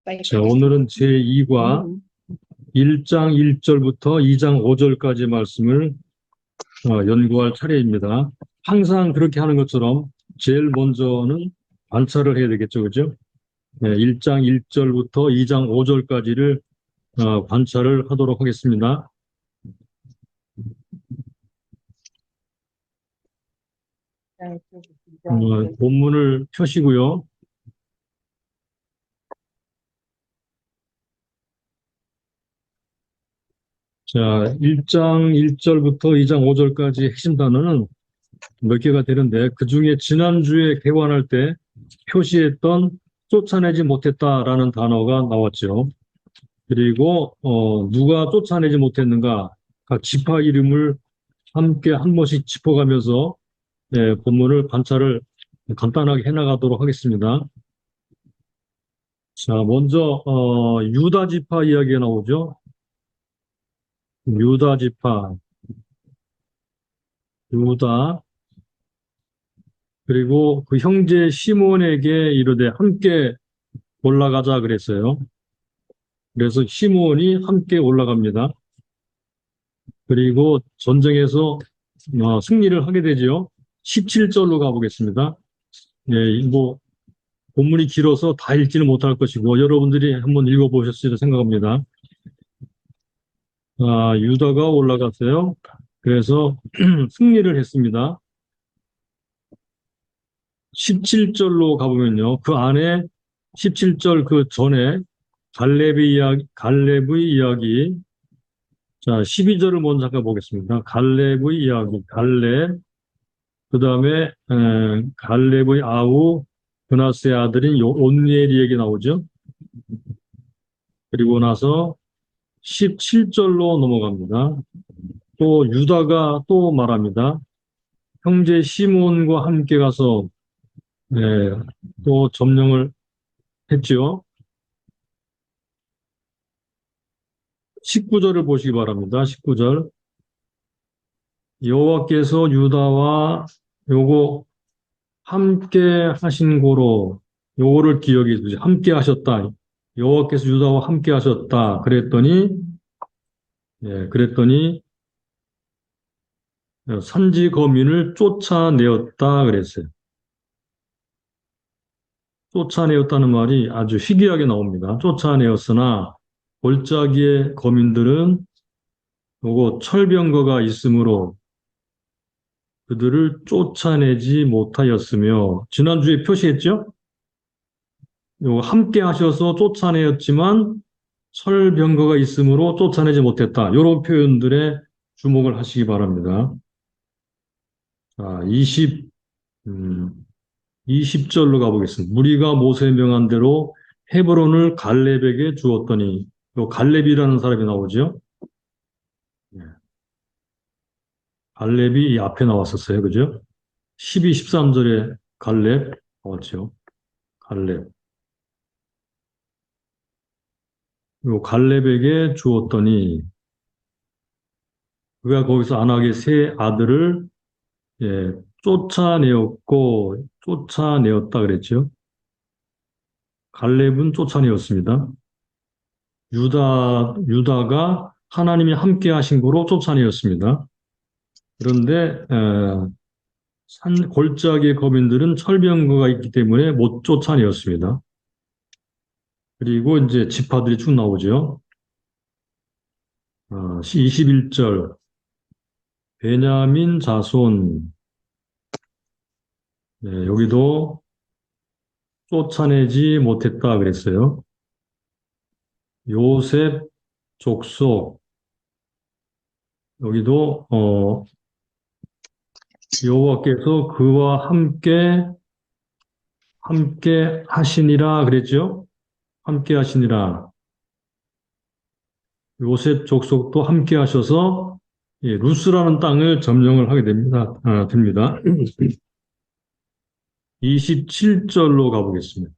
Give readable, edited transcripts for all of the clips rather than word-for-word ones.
자, 오늘은 제2과 1장 1절부터 2장 5절까지 말씀을 연구할 차례입니다. 항상 그렇게 하는 것처럼 제일 먼저는 관찰을 해야 되겠죠, 그죠? 네, 1장 1절부터 2장 5절까지를 관찰을 하도록 하겠습니다. 본문을 펴시고요. 자, 1장 1절부터 2장 5절까지 핵심 단어는 몇 개가 되는데, 그 중에 지난주에 개관할 때 표시했던 쫓아내지 못했다라는 단어가 나왔죠. 그리고 누가 쫓아내지 못했는가, 각 지파 이름을 함께 한 번씩 짚어가면서 본문을 관찰을 간단하게 해나가도록 하겠습니다. 자, 먼저 유다 지파 이야기가 나오죠. 유다 지파, 유다, 그리고 그 형제 시몬에게 이르되 함께 올라가자 그랬어요. 그래서 시몬이 함께 올라갑니다. 그리고 전쟁에서 승리를 하게 되죠. 17절로 가보겠습니다. 예, 뭐 본문이 길어서 다 읽지는 못할 것이고 여러분들이 한번 읽어보셨으리라 생각합니다. 유다가 올라갔어요. 그래서 승리를 했습니다. 17절로 가보면요. 그 안에 17절 그 전에 갈렙의 이야기. 자, 12절을 먼저 잠깐 보겠습니다. 갈렙의 이야기, 갈렙. 그 다음에 갈렙의 아우 브나스의 아들인 온니엘이 얘기 나오죠. 그리고 나서 17절로 넘어갑니다. 또 유다가 또 말합니다. 형제 시몬과 함께 가서 또 점령을 했죠. 19절을 보시기 바랍니다. 19절. 여호와께서 유다와 요거 함께 하신 고로 요거를 기억해 두세요. 함께 하셨다. 여호와께서 유다와 함께 하셨다. 그랬더니 산지 거민을 쫓아내었다 그랬어요. 쫓아내었다는 말이 아주 희귀하게 나옵니다. 쫓아내었으나 골짜기의 거민들은 요거 철병거가 있으므로 그들을 쫓아내지 못하였으며, 지난주에 표시했죠? 요 함께 하셔서 쫓아내었지만 철병거가 있으므로 쫓아내지 못했다. 이런 표현들에 주목을 하시기 바랍니다. 자, 20절로 가보겠습니다. 무리가 모세에 명한 대로 헤브론을 갈렙에게 주었더니, 요 갈렙이라는 사람이 나오죠? 갈렙이 이 앞에 나왔었어요. 그죠? 12, 13절에 갈렙 나왔죠. 갈렙. 요 갈렙에게 주었더니 그가 거기서 안악의 세 아들을 쫓아내었다 그랬죠. 갈렙은 쫓아내었습니다. 유다가 하나님이 함께 하신 거로 쫓아내었습니다. 그런데 산 골짜기의 거민들은 철병거가 있기 때문에 못 쫓아내었습니다. 그리고 이제 지파들이 쭉 나오죠. 21절 베냐민 자손, 여기도 쫓아내지 못했다 그랬어요. 요셉 족속, 여기도 여호와께서 그와 함께 하시니라 그랬죠. 함께 하시니라. 요셉 족속도 함께 하셔서 루스라는 땅을 점령을 하게 됩니다. 27절로 가보겠습니다.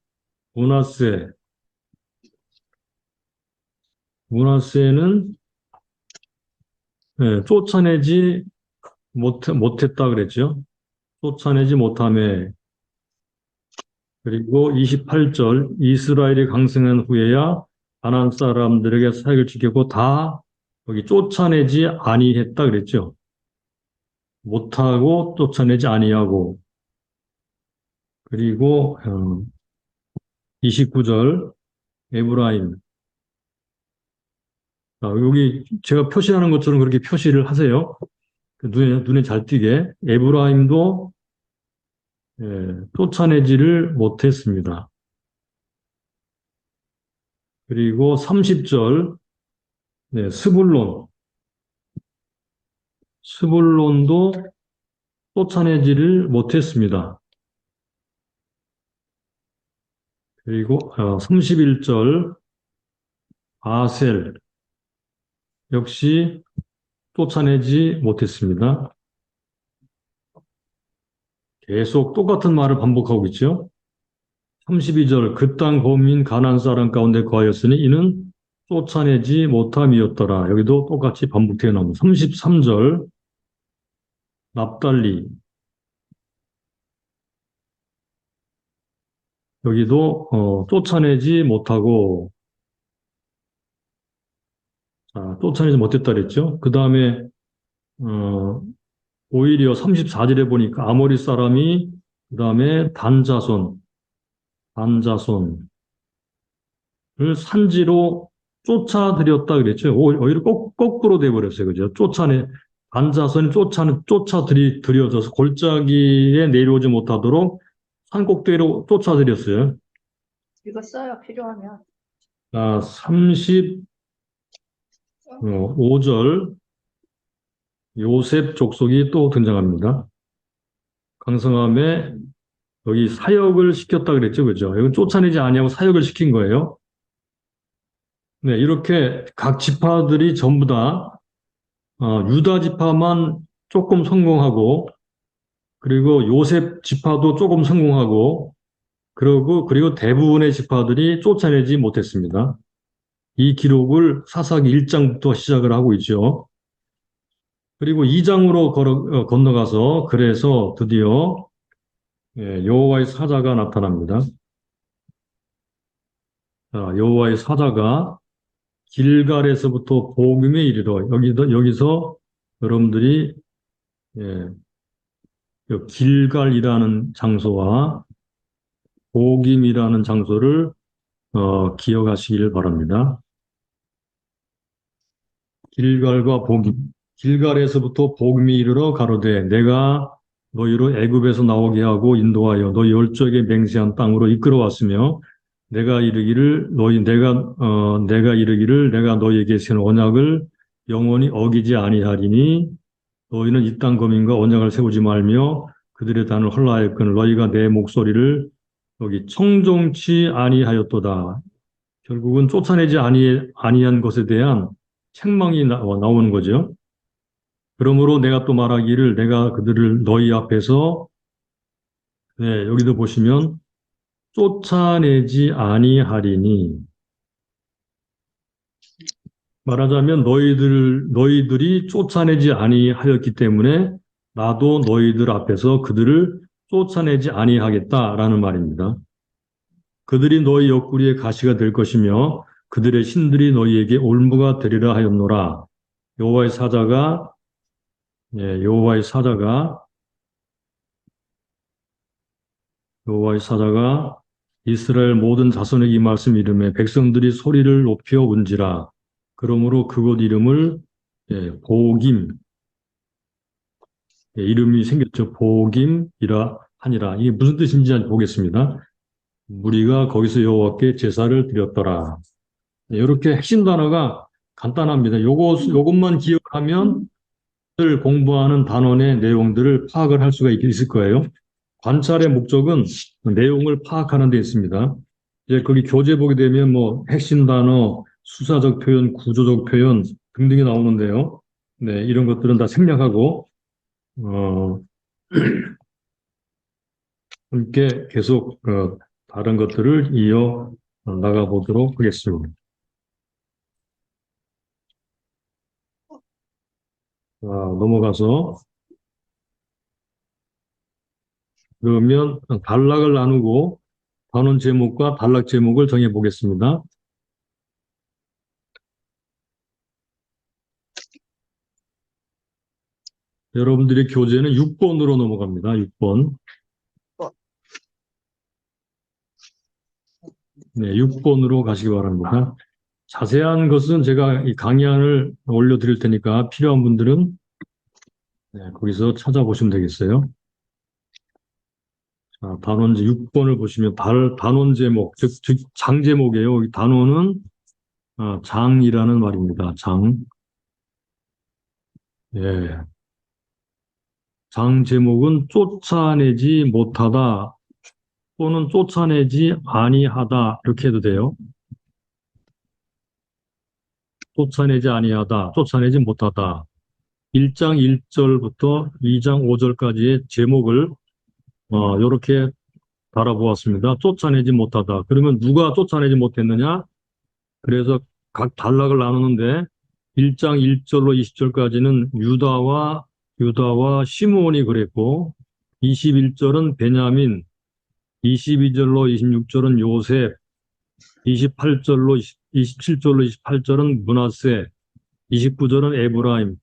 문하세는 쫓아내지 못했다 그랬죠. 쫓아내지 못함에 그리고 28절 이스라엘이 강성한 후에야 가나안 사람들에게 사역을 지켰고 다 여기 쫓아내지 아니했다 그랬죠. 못하고 쫓아내지 아니하고 그리고 29절 에브라임 여기 제가 표시하는 것처럼 그렇게 표시를 하세요. 그 눈에 잘 띄게 에브라임도 쫓아내지를 못했습니다. 그리고 30절 스불론도 쫓아내지를 못했습니다. 그리고 31절 아셀 역시 쫓아내지 못했습니다. 계속 똑같은 말을 반복하고 있죠. 32절 그 땅 거민 가나안 사람 가운데 거하였으니 이는 쫓아내지 못함이었더라. 여기도 똑같이 반복되어 나옵니다. 33절 납달리 여기도 쫓아내지 못하고 쫓아내지 못했다 그랬죠. 그 다음에 오히려 34절에 보니까 아모리 사람이 그 다음에 단자손을 산지로 쫓아들였다 그랬죠. 오히려 거꾸로 돼버렸어요. 그죠? 단자손이 쫓아들여져서 골짜기에 내려오지 못하도록 산 꼭대기로 쫓아들였어요. 이거 써요, 필요하면. 35절 요셉 족속이 또 등장합니다. 강성함에 여기 사역을 시켰다 그랬죠. 그죠? 이건 쫓아내지 아니하고 사역을 시킨 거예요. 네, 이렇게 각 지파들이 전부 다 유다 지파만 조금 성공하고 그리고 요셉 지파도 조금 성공하고 그리고 대부분의 지파들이 쫓아내지 못했습니다. 이 기록을 사사기 1장부터 시작을 하고 있죠. 그리고 2장으로 건너가서 그래서 드디어 여호와의 사자가 나타납니다. 여호와의 사자가 길갈에서부터 보금에 이르러 여기서 여러분들이 길갈이라는 장소와 보김이라는 장소를 기억하시길 바랍니다. 길갈과 보김. 길갈에서부터 보금이 이르러 가로되 내가 너희로 애굽에서 나오게 하고 인도하여 너희 열조에게 맹세한 땅으로 이끌어왔으며 내가 이르기를 내가 너희에게 세운 언약을 영원히 어기지 아니하리니 너희는 이 땅 거민과 언약을 세우지 말며 그들의 단을 헐라하였거늘 너희가 내 목소리를 여기 청종치 아니하였도다. 결국은 쫓아내지 아니한 것에 대한 책망이 나오는 거죠. 그러므로 내가 또 말하기를 내가 그들을 너희 앞에서 여기도 보시면 쫓아내지 아니하리니 말하자면 너희들이 쫓아내지 아니하였기 때문에 나도 너희들 앞에서 그들을 쫓아내지 아니하겠다라는 말입니다. 그들이 너희 옆구리의 가시가 될 것이며 그들의 신들이 너희에게 올무가 되리라 하였노라. 여호와의 사자가 이스라엘 모든 자손에게 이 말씀 이름에 백성들이 소리를 높여 운지라. 그러므로 그곳 이름을 보김 이름이 생겼죠. 보김이라 하니라. 이게 무슨 뜻인지 보겠습니다. 무리가 거기서 여호와께 제사를 드렸더라. 이렇게 핵심 단어가 간단합니다. 요것만 기억하면 공부하는 단원의 내용들을 파악을 할 수가 있을 거예요. 관찰의 목적은 내용을 파악하는 데 있습니다. 이제 거기 교재 보게 되면 뭐 핵심 단어, 수사적 표현, 구조적 표현 등등이 나오는데요. 네, 이런 것들은 다 생략하고 함께 계속 다른 것들을 이어 나가 보도록 하겠습니다. 넘어가서 그러면 단락을 나누고 단원 제목과 단락 제목을 정해 보겠습니다. 여러분들의 교재는 6번으로 넘어갑니다. 6번. 네, 6번으로 가시기 바랍니다. 자세한 것은 제가 이 강의안을 올려드릴 테니까 필요한 분들은 네, 거기서 찾아보시면 되겠어요. 자, 단원제 6번을 보시면 단원 제목, 즉 장 제목이에요. 이 단원은 장이라는 말입니다. 장. 예. 장 제목은 쫓아내지 못하다 또는 쫓아내지 아니하다 이렇게 해도 돼요. 쫓아내지 아니하다, 쫓아내지 못하다. 1장 1절부터 2장 5절까지의 제목을 이렇게 달아보았습니다. 쫓아내지 못하다. 그러면 누가 쫓아내지 못했느냐? 그래서 각 단락을 나누는데 1장 1절로 20절까지는 유다와 시므온이 그랬고 21절은 베냐민, 22절로 26절은 요셉, 27절로 28절은 므낫세, 29절은 에브라임,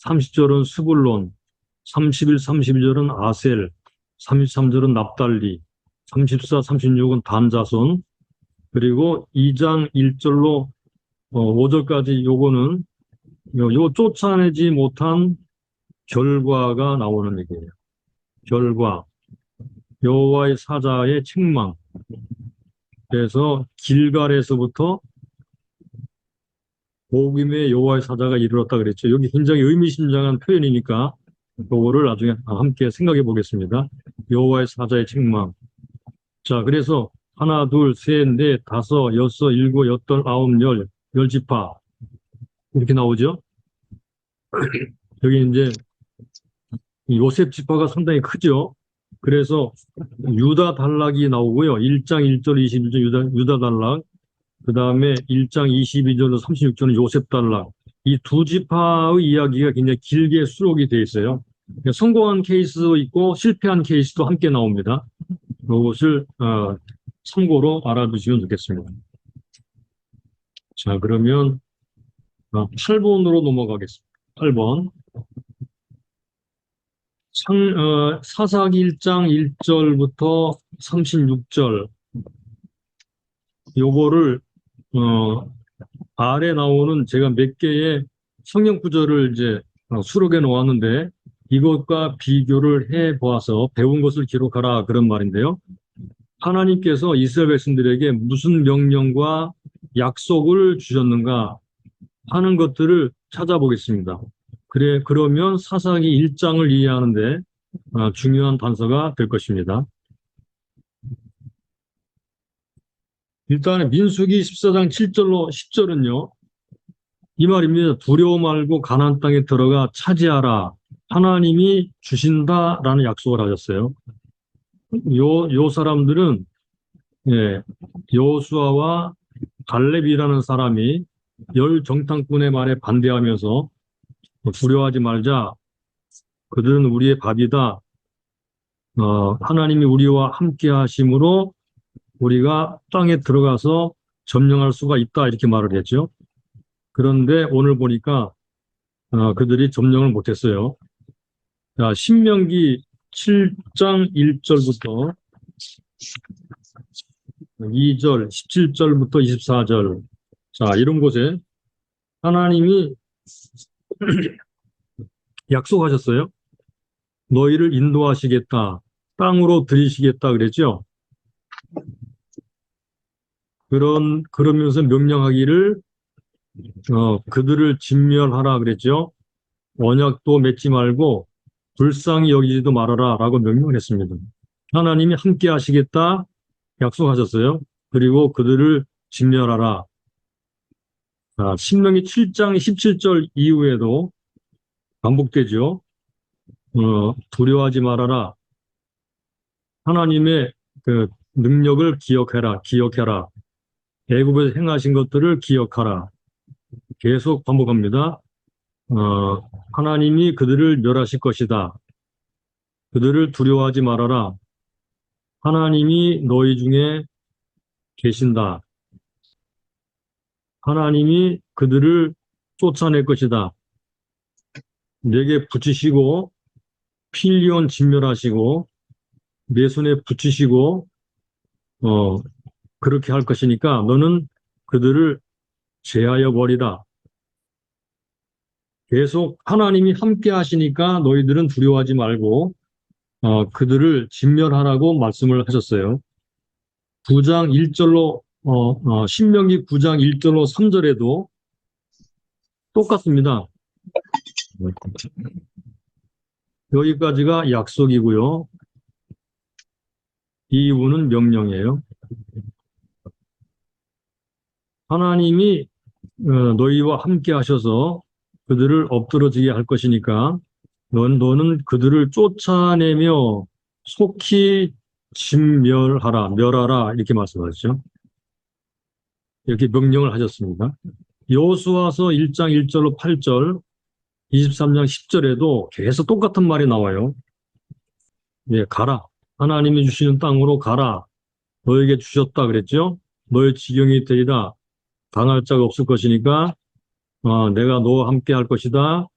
30절은 스불론, 31, 32절은 아셀, 33절은 납달리, 34, 36은 단자손, 그리고 2장 1절로 5절까지 요거는 요 쫓아내지 못한 결과가 나오는 얘기예요. 결과. 여호와의 사자의 책망. 그래서 길갈에서부터 복임의 여호와의 사자가 이르렀다 그랬죠. 여기 굉장히 의미심장한 표현이니까 그거를 나중에 함께 생각해 보겠습니다. 여호와의 사자의 책망. 자, 그래서 하나, 둘, 셋, 넷, 다섯, 여섯, 일곱, 여덟, 아홉, 열 지파 이렇게 나오죠. 여기 이제 요셉 지파가 상당히 크죠. 그래서 유다 단락이 나오고요. 1장 1절 21절 유다 단락, 그 다음에 1장 22절로 36절은 요셉 단락. 이 두 지파의 이야기가 굉장히 길게 수록이 되어 있어요. 성공한 케이스도 있고 실패한 케이스도 함께 나옵니다. 이것을 참고로 알아두시면 좋겠습니다. 자, 그러면 8번으로 넘어가겠습니다. 8번. 사사기 1장 1절부터 36절 요거를 아래 나오는 제가 몇 개의 성경 구절을 이제 수록해 놓았는데 이것과 비교를 해 보아서 배운 것을 기록하라 그런 말인데요. 하나님께서 이스라엘 백성들에게 무슨 명령과 약속을 주셨는가 하는 것들을 찾아보겠습니다. 그러면 사사기 1장을 이해하는데 중요한 단서가 될 것입니다. 일단 민수기 14장 7절로 10절은요. 이 말입니다. 두려워 말고 가나안 땅에 들어가 차지하라. 하나님이 주신다라는 약속을 하셨어요. 요 사람들은 여호수아와 갈렙이라는 사람이 열 정탐꾼의 말에 반대하면서 두려워하지 말자. 그들은 우리의 밥이다. 하나님이 우리와 함께 하심으로 우리가 땅에 들어가서 점령할 수가 있다. 이렇게 말을 했죠. 그런데 오늘 보니까 그들이 점령을 못했어요. 자, 신명기 7장 1절부터 2절, 17절부터 24절. 자, 이런 곳에 하나님이 약속하셨어요. 너희를 인도하시겠다. 땅으로 들이시겠다 그랬죠. 그러면서 명령하기를 그들을 진멸하라 그랬죠. 언약도 맺지 말고 불쌍히 여기지도 말아라 라고 명령을 했습니다. 하나님이 함께 하시겠다 약속하셨어요. 그리고 그들을 진멸하라. 신명기 7장 17절 이후에도 반복되죠. 두려워하지 말아라. 하나님의 그 능력을 기억해라. 애굽에서 행하신 것들을 기억하라. 계속 반복합니다. 하나님이 그들을 멸하실 것이다. 그들을 두려워하지 말아라. 하나님이 너희 중에 계신다. 하나님이 그들을 쫓아낼 것이다. 내게 붙이시고 필리온 진멸하시고 내 손에 붙이시고 그렇게 할 것이니까 너는 그들을 제하여 버리라. 계속 하나님이 함께 하시니까 너희들은 두려워하지 말고 그들을 진멸하라고 말씀을 하셨어요. 9장 1절로 신명기 9장 1절로 3절에도 똑같습니다. 여기까지가 약속이고요. 이후는 명령이에요. 하나님이 너희와 함께 하셔서 그들을 엎드러지게 할 것이니까 너는 그들을 쫓아내며 속히 진멸하라, 멸하라 이렇게 말씀하셨죠. 이렇게 명령을 하셨습니다. 여호수아서 1장 1절로 8절, 23장 10절에도 계속 똑같은 말이 나와요. 예, 가라. 하나님이 주시는 땅으로 가라. 너에게 주셨다 그랬죠. 너의 지경이 되리라. 당할 자가 없을 것이니까 내가 너와 함께 할 것이다.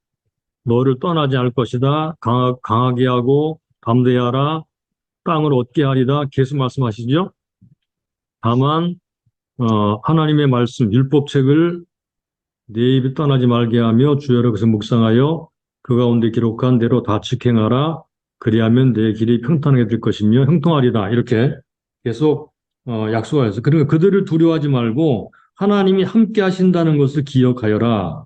너를 떠나지 않을 것이다. 강하게 하고 담대하라. 땅을 얻게 하리라. 계속 말씀하시죠. 다만 하나님의 말씀 율법책을 내 입에 떠나지 말게 하며 주여라 그것을 묵상하여 그 가운데 기록한 대로 다 직행하라. 그리하면 내 길이 평탄하게 될 것이며 형통하리라. 이렇게 계속 약속하였어요. 그러니까 그들을 두려워하지 말고 하나님이 함께 하신다는 것을 기억하여라.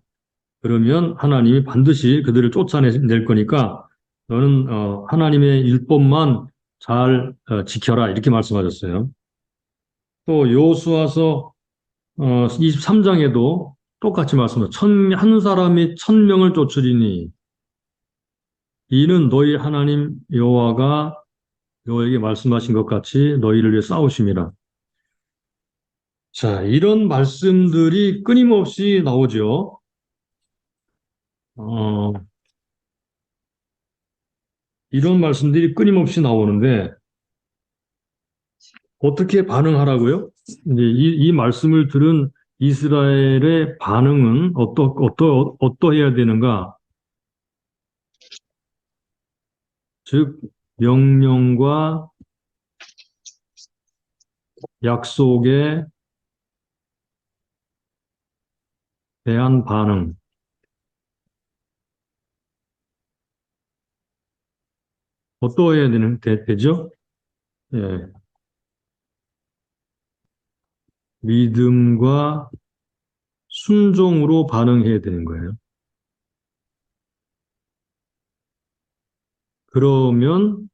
그러면 하나님이 반드시 그들을 쫓아낼 거니까 너는 하나님의 율법만 잘 지켜라. 이렇게 말씀하셨어요. 또 여호수아서 23장에도 똑같이 말씀하셨죠. 한 사람이 1000명을 쫓으리니 이는 너희 하나님 여호와가 너에게 말씀하신 것 같이 너희를 위해 싸우심이라. 자, 이런 말씀들이 끊임없이 나오죠. 이런 말씀들이 끊임없이 나오는데 어떻게 반응하라고요? 이제 이 말씀을 들은 이스라엘의 반응은 어떠해야 되는가? 즉, 명령과 약속에 대한 반응. 어떠해야 되죠? 예. 믿음과 순종으로 반응해야 되는 거예요. 그러면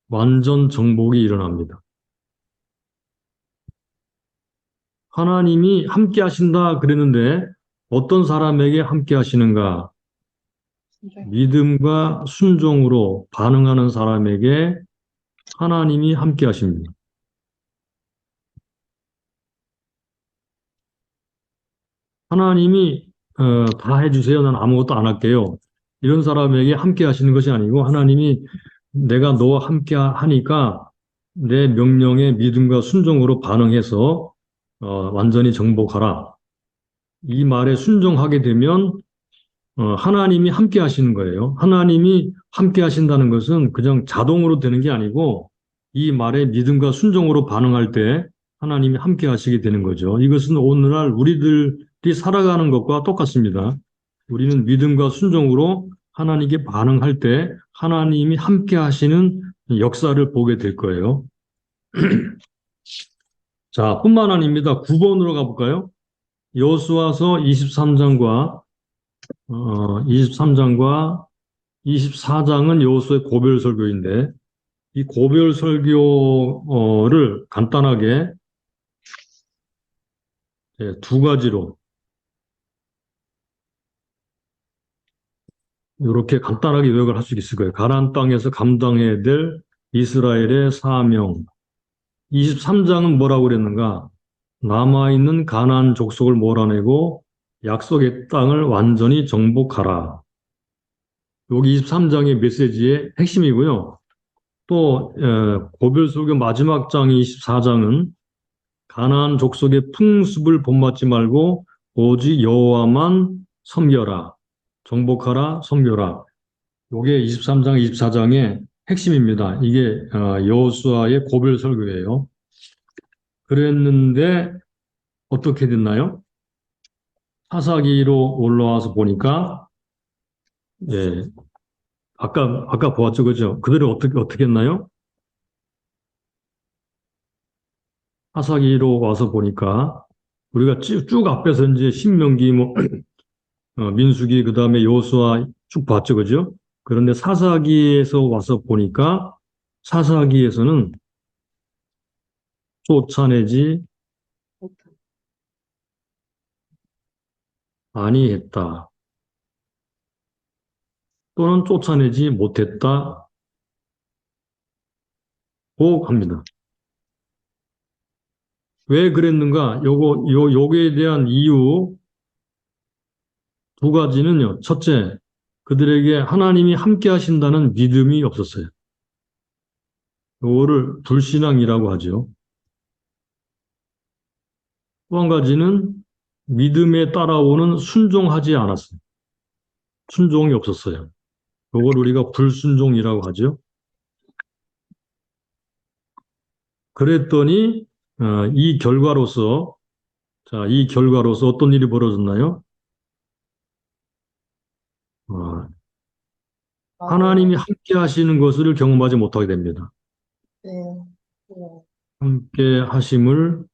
완전 정복이 일어납니다. 하나님이 함께 하신다 그랬는데 어떤 사람에게 함께 하시는가? 믿음과 순종으로 반응하는 사람에게 하나님이 함께 하십니다. 하나님이 다 해주세요. 난 아무것도 안 할게요. 이런 사람에게 함께 하시는 것이 아니고 하나님이 내가 너와 함께 하니까 내 명령에 믿음과 순종으로 반응해서 완전히 정복하라. 이 말에 순종하게 되면 하나님이 함께 하시는 거예요. 하나님이 함께 하신다는 것은 그냥 자동으로 되는 게 아니고 이 말에 믿음과 순종으로 반응할 때 하나님이 함께 하시게 되는 거죠. 이것은 오늘날 우리들이 살아가는 것과 똑같습니다. 우리는 믿음과 순종으로 하나님께 반응할 때 하나님이 함께 하시는 역사를 보게 될 거예요. 자, 뿐만 아닙니다. 9번으로 가볼까요? 여호수아서 23장과 24장은 여호수아의 고별 설교인데 이 고별 설교를 간단하게 두 가지로 이렇게 간단하게 요약을 할 수 있을 거예요. 가나안 땅에서 감당해야 될 이스라엘의 사명. 23장은 뭐라고 그랬는가? 남아있는 가나안 족속을 몰아내고 약속의 땅을 완전히 정복하라. 여기 23장의 메시지의 핵심이고요. 또 고별설교 마지막 장 24장은 가나안 족속의 풍습을 본받지 말고 오직 여호와만 섬겨라. 정복하라, 섬겨라. 요게 23장, 24장의 핵심입니다. 이게 여호수아의 고별 설교예요. 그랬는데 어떻게 됐나요? 사사기로 올라와서 보니까 예, 아까 보았죠, 그죠? 그대로 어떻게 했나요? 사사기로 와서 보니까 우리가 쭉 앞에서 이제 신명기 뭐 민수기 그다음에 여호수아 쭉 봤죠, 그죠? 그런데 사사기에서 와서 보니까 사사기에서는 쫓아내지 아니했다 또는 쫓아내지 못했다고 합니다. 왜 그랬는가? 요거에 대한 이유 두 가지는요. 첫째, 그들에게 하나님이 함께 하신다는 믿음이 없었어요. 요거를 불신앙이라고 하죠. 또 한 가지는 믿음에 따라오는 순종하지 않았어요. 순종이 없었어요. 요걸 우리가 불순종이라고 하죠. 그랬더니 이 결과로서 이 결과로서 어떤 일이 벌어졌나요? 어, 하나님이 함께 하시는 것을 경험하지 못하게 됩니다. 네. 네. 함께 하심을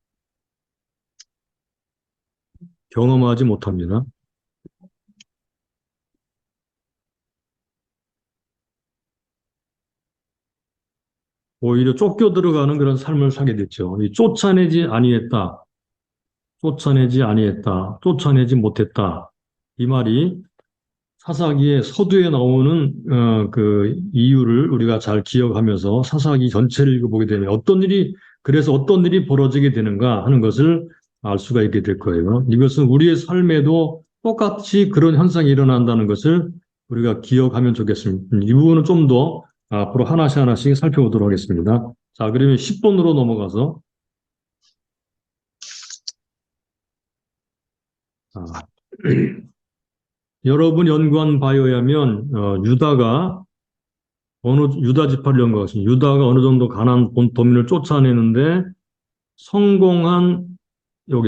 경험하지 못합니다. 오히려 쫓겨 들어가는 그런 삶을 살게 됐죠. 이 쫓아내지 아니했다. 쫓아내지 아니했다. 쫓아내지 못했다. 이 말이 사사기의 서두에 나오는 그 이유를 우리가 잘 기억하면서 사사기 전체를 읽어보게 되면 그래서 어떤 일이 벌어지게 되는가 하는 것을 알 수가 있게 될 거예요. 이것은 우리의 삶에도 똑같이 그런 현상이 일어난다는 것을 우리가 기억하면 좋겠습니다. 이 부분은 좀 더 앞으로 하나씩 하나씩 살펴보도록 하겠습니다. 자, 그러면 10번으로 넘어가서 아, 여러분 연구한 바에 의하면 유다 지파를 연구한 것입니다. 유다가 어느 정도 가나안 도민을 쫓아내는데 성공한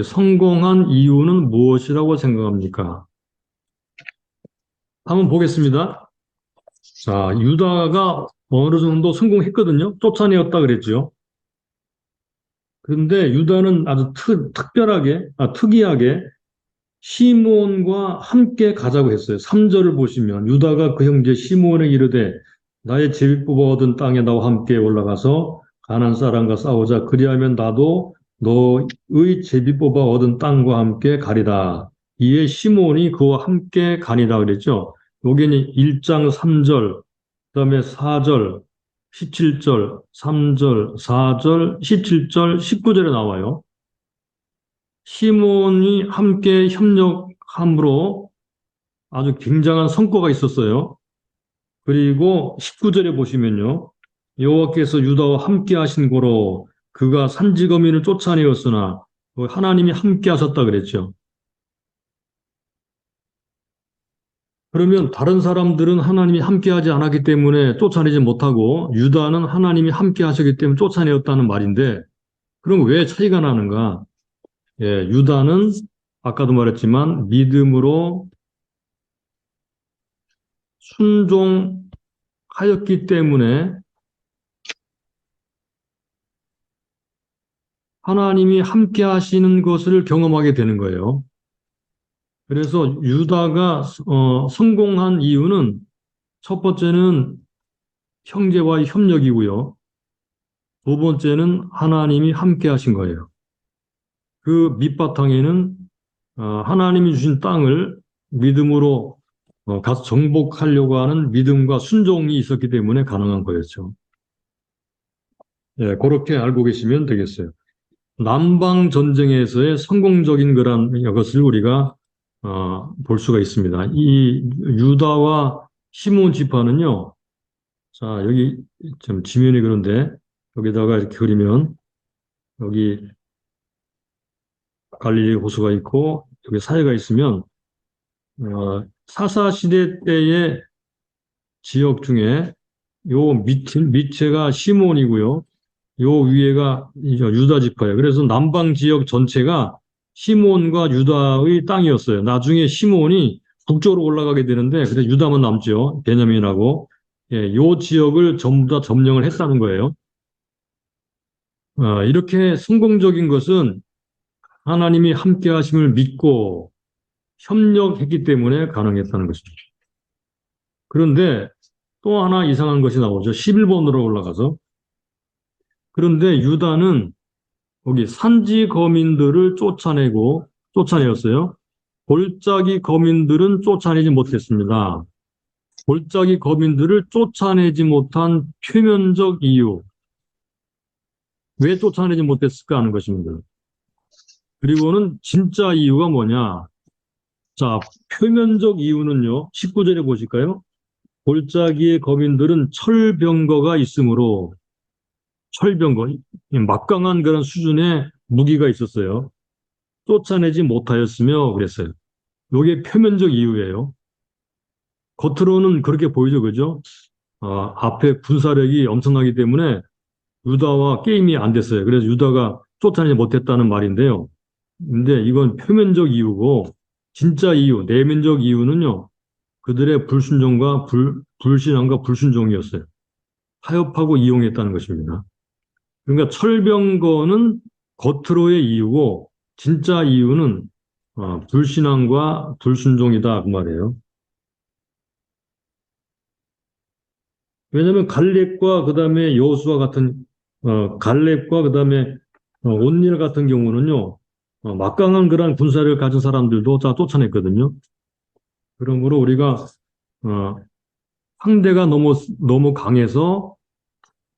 성공한 이유는 무엇이라고 생각합니까? 한번 보겠습니다. 자, 유다가 어느 정도 성공했거든요. 쫓아내었다 그랬죠. 그런데 유다는 아주 특이하게 시므온과 함께 가자고 했어요. 3절을 보시면 유다가 그 형제 시므온에게 이르되 나의 제비뽑아 얻은 땅에 나와 함께 올라가서 가나안 사람과 싸우자. 그리하면 나도 너의 제비뽑아 얻은 땅과 함께 가리라. 이에 시므온이 그와 함께 가니라 그랬죠. 여기는 1장 3절, 그다음에 4절, 17절, 3절, 4절, 17절, 19절에 나와요. 시몬이 함께 협력함으로 아주 굉장한 성과가 있었어요. 그리고 19절에 보시면요. 여호와께서 유다와 함께 하신 고로 그가 산지거민을 쫓아내었으나 하나님이 함께 하셨다 그랬죠. 그러면 다른 사람들은 하나님이 함께 하지 않았기 때문에 쫓아내지 못하고 유다는 하나님이 함께 하셨기 때문에 쫓아내었다는 말인데 그럼 왜 차이가 나는가? 예, 유다는 아까도 말했지만 믿음으로 순종하였기 때문에 하나님이 함께 하시는 것을 경험하게 되는 거예요. 그래서 유다가 성공한 이유는 첫 번째는 형제와의 협력이고요. 두 번째는 하나님이 함께 하신 거예요. 그 밑바탕에는 하나님이 주신 땅을 믿음으로 가서 정복하려고 하는 믿음과 순종이 있었기 때문에 가능한 거였죠. 예, 그렇게 알고 계시면 되겠어요. 남방 전쟁에서의 성공적인 그런 것을 우리가 볼 수가 있습니다. 이 유다와 시몬 지파는요. 자, 여기 좀 지면이 그런데 여기다가 이렇게 그리면 여기 갈릴리 호수가 있고 여기 사해가 있으면 사사시대 때의 지역 중에 요 밑에가 시몬이고요. 요 위에가 이제 유다 지파예요. 그래서 남방 지역 전체가 시몬과 유다의 땅이었어요. 나중에 시몬이 북쪽으로 올라가게 되는데 그래서 유다만 남죠. 베냐민하고. 예, 요 지역을 전부 다 점령을 했다는 거예요. 이렇게 성공적인 것은 하나님이 함께 하심을 믿고 협력했기 때문에 가능했다는 것입니다. 그런데 또 하나 이상한 것이 나오죠. 11번으로 올라가서. 그런데 유다는 거기 산지 거민들을 쫓아내었어요. 골짜기 거민들은 쫓아내지 못했습니다. 골짜기 거민들을 쫓아내지 못한 표면적 이유. 왜 쫓아내지 못했을까 하는 것입니다. 그리고는 진짜 이유가 뭐냐. 자, 표면적 이유는요. 19절에 보실까요? 골짜기의 거민들은 철병거가 있으므로 철병거, 막강한 그런 수준의 무기가 있었어요. 쫓아내지 못하였으며 그랬어요. 이게 표면적 이유예요. 겉으로는 그렇게 보이죠, 그죠? 앞에 군사력이 엄청나기 때문에 유다와 게임이 안 됐어요. 그래서 유다가 쫓아내지 못했다는 말인데요. 근데 이건 표면적 이유고 진짜 이유, 내면적 이유는요. 그들의 불신앙과 불순종이었어요. 타협하고 이용했다는 것입니다. 그러니까 철병거는 겉으로의 이유고 진짜 이유는 불신앙과 불순종이다 그 말이에요. 왜냐하면 갈렙과 그다음에 여호수아 같은 갈렙과 그다음에 온니엘 같은 경우는요 막강한 그런 군사를 가진 사람들도 다 쫓아냈거든요. 그러므로 우리가 어, 상대가 너무 강해서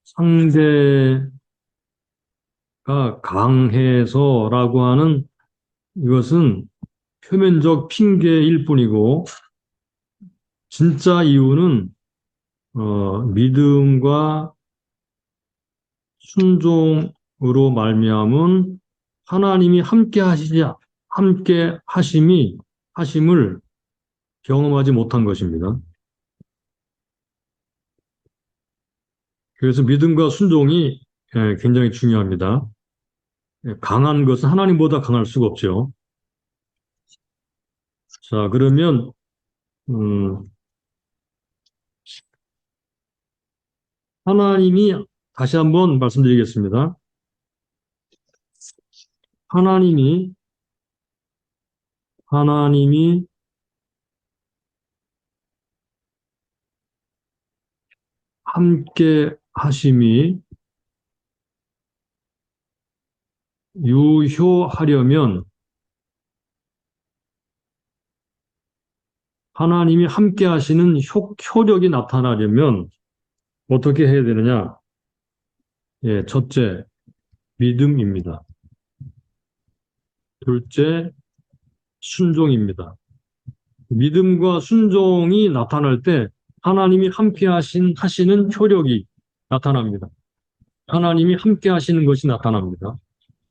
상대가 강해서라고 하는 이것은 표면적 핑계일 뿐이고 진짜 이유는 믿음과 순종으로 말미암은 하나님이 함께 하심을 경험하지 못한 것입니다. 그래서 믿음과 순종이 굉장히 중요합니다. 강한 것은 하나님보다 강할 수가 없죠. 자, 그러면 음, 하나님이 다시 한번 말씀드리겠습니다. 하나님이 함께 하심이 유효하려면 하나님이 함께 하시는 효력이 나타나려면 어떻게 해야 되느냐? 예, 첫째, 믿음입니다. 둘째, 순종입니다. 믿음과 순종이 나타날 때 하나님이 함께 하시는 효력이 나타납니다. 하나님이 함께 하시는 것이 나타납니다.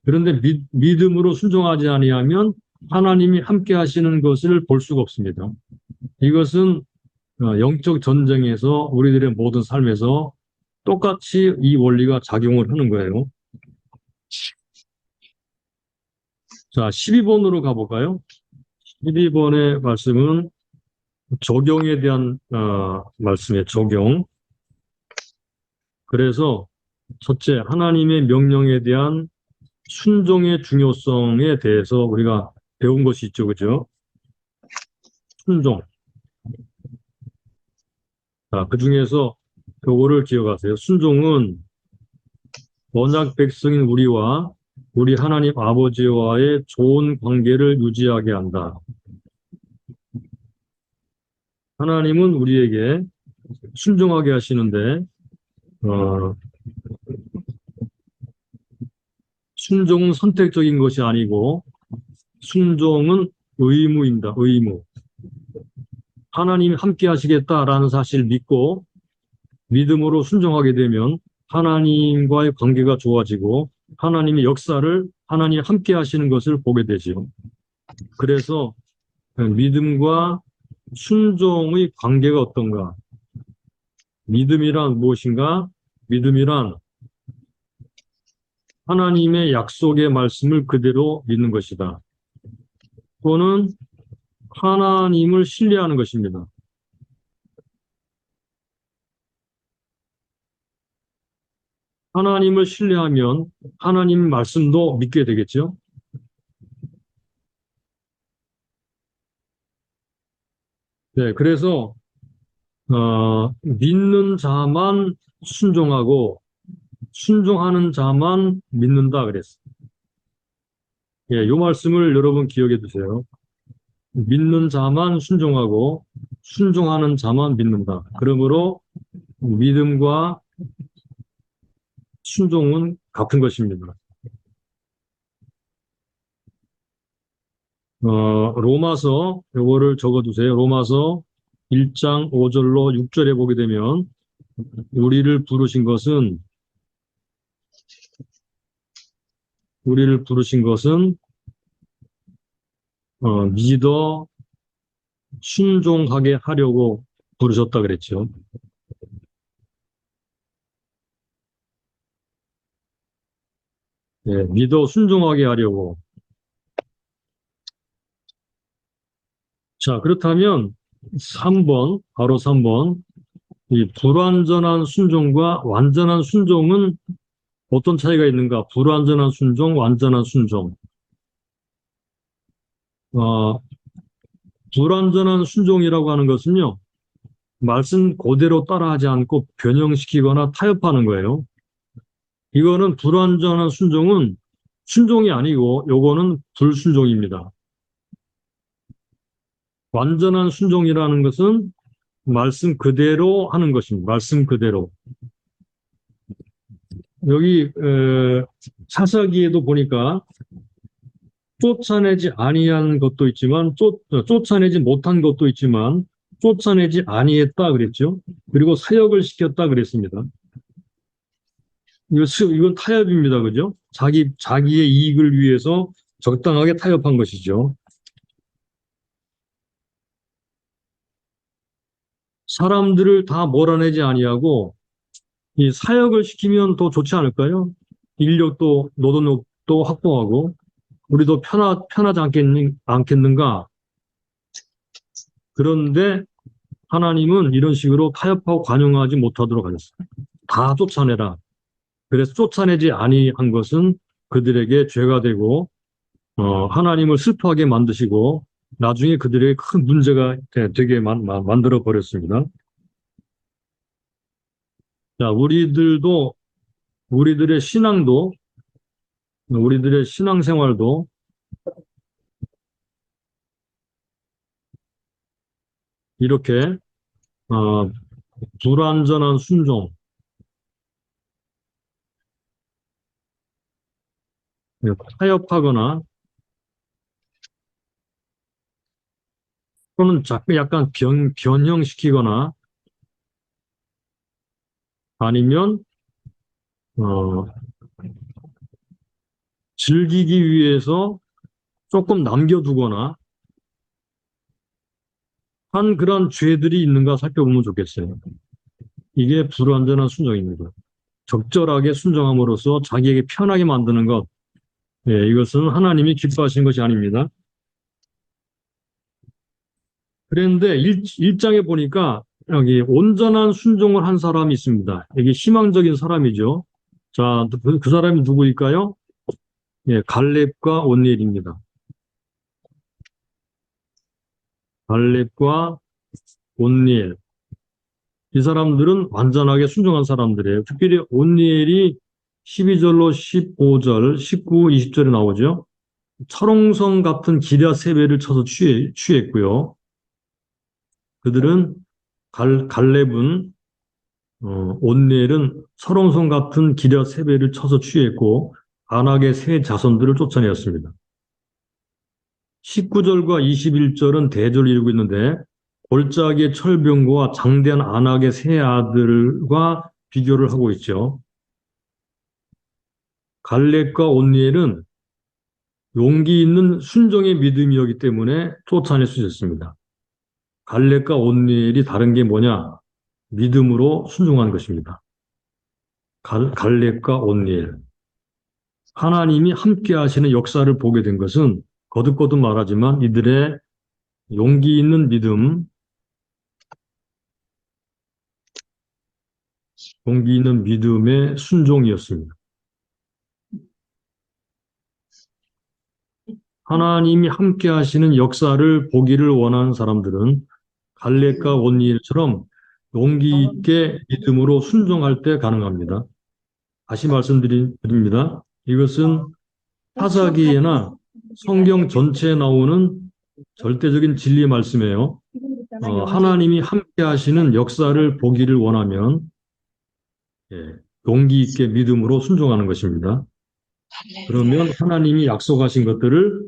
그런데 믿음으로 순종하지 아니하면 하나님이 함께 하시는 것을 볼 수가 없습니다. 이것은 영적 전쟁에서 우리들의 모든 삶에서 똑같이 이 원리가 작용을 하는 거예요. 자, 12번으로 가볼까요? 12번의 말씀은 적용에 대한 말씀이에요. 적용. 그래서 첫째, 하나님의 명령에 대한 순종의 중요성에 대해서 우리가 배운 것이 있죠. 그죠? 순종. 자, 그 중에서 요거를 기억하세요. 순종은 언약 백성인 우리와 우리 하나님 아버지와의 좋은 관계를 유지하게 한다. 하나님은 우리에게 순종하게 하시는데 순종은 선택적인 것이 아니고 순종은 의무입니다. 의무. 하나님이 함께 하시겠다라는 사실을 믿고 믿음으로 순종하게 되면 하나님과의 관계가 좋아지고 하나님의 역사를 하나님이 함께 하시는 것을 보게 되지요. 그래서 믿음과 순종의 관계가 어떤가? 믿음이란 무엇인가? 믿음이란 하나님의 약속의 말씀을 그대로 믿는 것이다. 또는 하나님을 신뢰하는 것입니다. 하나님을 신뢰하면 하나님 말씀도 믿게 되겠죠. 네, 그래서 믿는 자만 순종하고 순종하는 자만 믿는다 그랬어요. 예, 이 말씀을 여러분 기억해 두세요. 믿는 자만 순종하고 순종하는 자만 믿는다. 그러므로 믿음과 순종은 같은 것입니다. 로마서 요거를 적어두세요. 로마서 1장 5절로 6절에 보게 되면 우리를 부르신 것은 믿어 순종하게 하려고 부르셨다 그랬죠. 예, 믿어 순종하게 하려고. 자, 그렇다면 3번, 바로 3번. 이 불완전한 순종과 완전한 순종은 어떤 차이가 있는가? 불완전한 순종, 완전한 순종. 불완전한 순종이라고 하는 것은요, 말씀 그대로 따라하지 않고 변형시키거나 타협하는 거예요. 이거는 불완전한 순종은 순종이 아니고 요거는 불순종입니다. 완전한 순종이라는 것은 말씀 그대로 하는 것입니다. 말씀 그대로. 여기 사사기에도 보니까 쫓아내지 아니한 것도 있지만 쫓아내지 못한 것도 있지만 쫓아내지 아니했다 그랬죠. 그리고 사역을 시켰다 그랬습니다. 이건 타협입니다. 그죠? 자기의 이익을 위해서 적당하게 타협한 것이죠. 사람들을 다 몰아내지 아니하고 이 사역을 시키면 더 좋지 않을까요? 인력도 노동력도 확보하고 우리도 편하지 않겠는가? 그런데 하나님은 이런 식으로 타협하고 관용하지 못하도록 하셨어요. 다 쫓아내라. 그래서 쫓아내지 아니한 것은 그들에게 죄가 되고 하나님을 슬퍼하게 만드시고 나중에 그들에게 큰 문제가 되게 만들어 버렸습니다. 자, 우리들의 신앙도 우리들의 신앙생활도 이렇게 불완전한 순종, 타협하거나 또는 자꾸 약간 변형시키거나 아니면 어, 즐기기 위해서 조금 남겨두거나 한 그런 죄들이 있는가 살펴보면 좋겠어요. 이게 불완전한 순종입니다. 적절하게 순종함으로써 자기에게 편하게 만드는 것, 예, 이것은 하나님이 기뻐하신 것이 아닙니다. 그런데 1장에 보니까 여기 온전한 순종을 한 사람이 있습니다. 이게 희망적인 사람이죠. 자, 그 사람이 누구일까요? 예, 갈렙과 온니엘입니다. 갈렙과 온니엘. 이 사람들은 완전하게 순종한 사람들이에요. 특별히 온니엘이 12절로 15절, 19, 20절에 나오죠. 철옹성 같은 기럇 세배를 쳐서 취했고요. 그들은 갈렙은 온니엘은 철옹성 같은 기럇 세배를 쳐서 취했고 안악의 세 자손들을 쫓아내었습니다. 19절과 21절은 대조를 이루고 있는데 골짜기의 철병거와 장대한 안악의 세 아들과 비교를 하고 있죠. 갈렙과 온니엘은 용기 있는 순종의 믿음이었기 때문에 쫓아낼 수 있었습니다. 갈렙과 온니엘이 다른 게 뭐냐? 믿음으로 순종한 것입니다. 갈렙과 온니엘. 하나님이 함께 하시는 역사를 보게 된 것은 거듭거듭 말하지만 이들의 용기 있는 믿음, 용기 있는 믿음의 순종이었습니다. 하나님이 함께 하시는 역사를 보기를 원하는 사람들은 갈렙과 온니엘처럼 용기 있게 믿음으로 순종할 때 가능합니다. 다시 말씀드립니다. 이것은 사사기에나 성경 전체에 나오는 절대적인 진리 말씀이에요. 하나님이 함께 하시는 역사를 보기를 원하면 용기 있게 믿음으로 순종하는 것입니다. 그러면 하나님이 약속하신 것들을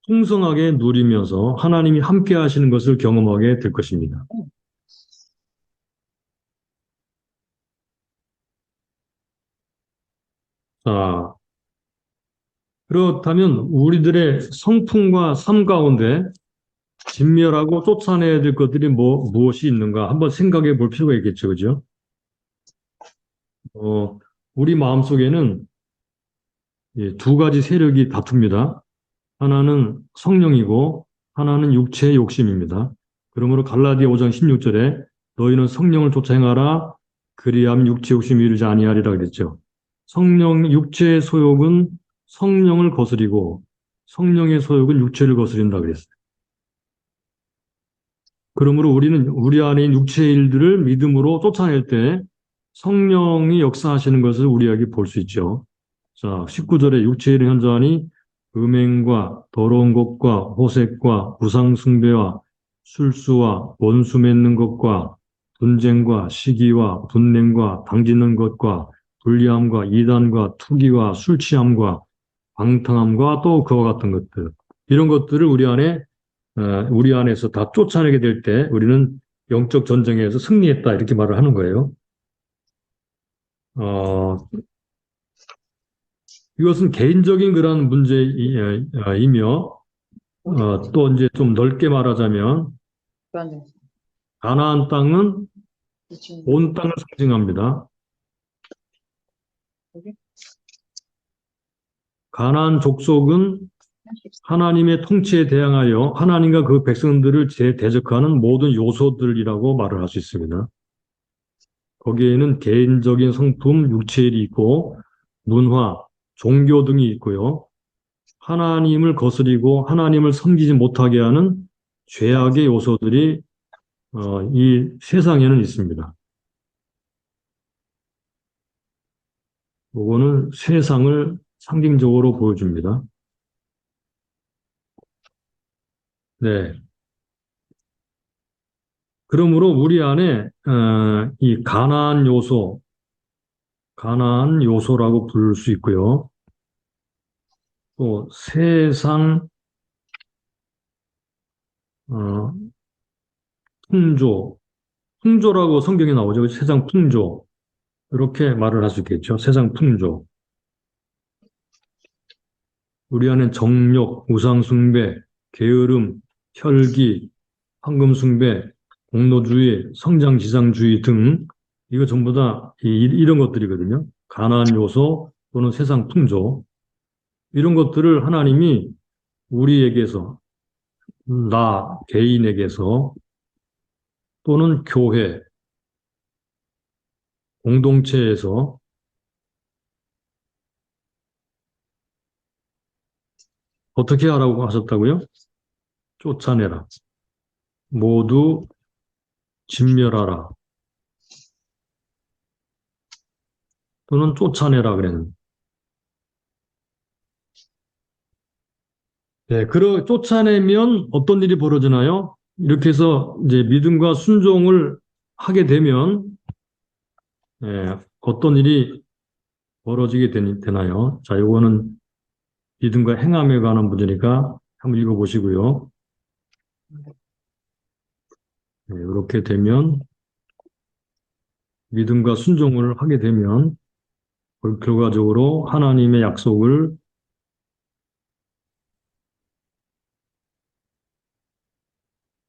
풍성하게 누리면서 하나님이 함께 하시는 것을 경험하게 될 것입니다. 자, 그렇다면 우리들의 성품과 삶 가운데 진멸하고 쫓아내야 될 것들이 무엇이 있는가 한번 생각해 볼 필요가 있겠죠, 그죠? 우리 마음속에는 두 가지 세력이 다툽니다. 하나는 성령이고 하나는 육체의 욕심입니다. 그러므로 갈라디아 5장 16절에 너희는 성령을 쫓아 행하라 그리하면 육체 욕심이 이르지 아니하리라 그랬죠. 육체의 소욕은 성령을 거스리고 성령의 소욕은 육체를 거스린다 그랬어요. 그러므로 우리는 우리 안에 있는 육체의 일들을 믿음으로 쫓아낼 때 성령이 역사하시는 것을 우리에게 볼 수 있죠. 자, 19절에 육체의 일을 현저하니 음행과 더러운 것과 호색과 우상숭배와 술수와 원수 맺는 것과 분쟁과 시기와 분냄과 당짓는 것과 불리함과 이단과 투기와 술 취함과 방탕함과 또 그와 같은 것들 이런 것들을 우리 안에서 다 쫓아내게 될 때 우리는 영적 전쟁에서 승리했다 이렇게 말을 하는 거예요. 이것은 개인적인 그런 문제이며 또 이제 좀 넓게 말하자면 가나안 땅은 온 땅을 상징합니다. 가나안 족속은 하나님의 통치에 대항하여 하나님과 그 백성들을 대적하는 모든 요소들이라고 말을 할 수 있습니다. 거기에는 개인적인 성품, 육체일이 있고 문화, 종교 등이 있고요. 하나님을 거스리고 하나님을 섬기지 못하게 하는 죄악의 요소들이 이 세상에는 있습니다. 이거는 세상을 상징적으로 보여줍니다. 네. 그러므로 우리 안에 이 가나안 요소라고 부를 수 있고요. 또 세상 어, 풍조라고 성경에 나오죠. 세상 풍조 이렇게 말을 할 수 있겠죠. 세상 풍조. 우리 안에 정욕, 우상숭배, 게으름, 혈기, 황금숭배, 공로주의, 성장지상주의 등 이거 전부 다 이런 것들이거든요. 가나안 요소 또는 세상 풍조 이런 것들을 하나님이 우리에게서 나 개인에게서 또는 교회 공동체에서 어떻게 하라고 하셨다고요? 쫓아내라. 모두 진멸하라. 또는 쫓아내라 그랬는데. 네, 쫓아내면 어떤 일이 벌어지나요? 이렇게 해서 이제 믿음과 순종을 하게 되면 어떤 일이 벌어지게 되나요? 자, 이거는 믿음과 행함에 관한 문제니까 한번 읽어보시고요. 네, 이렇게 되면 믿음과 순종을 하게 되면 결과적으로 하나님의 약속을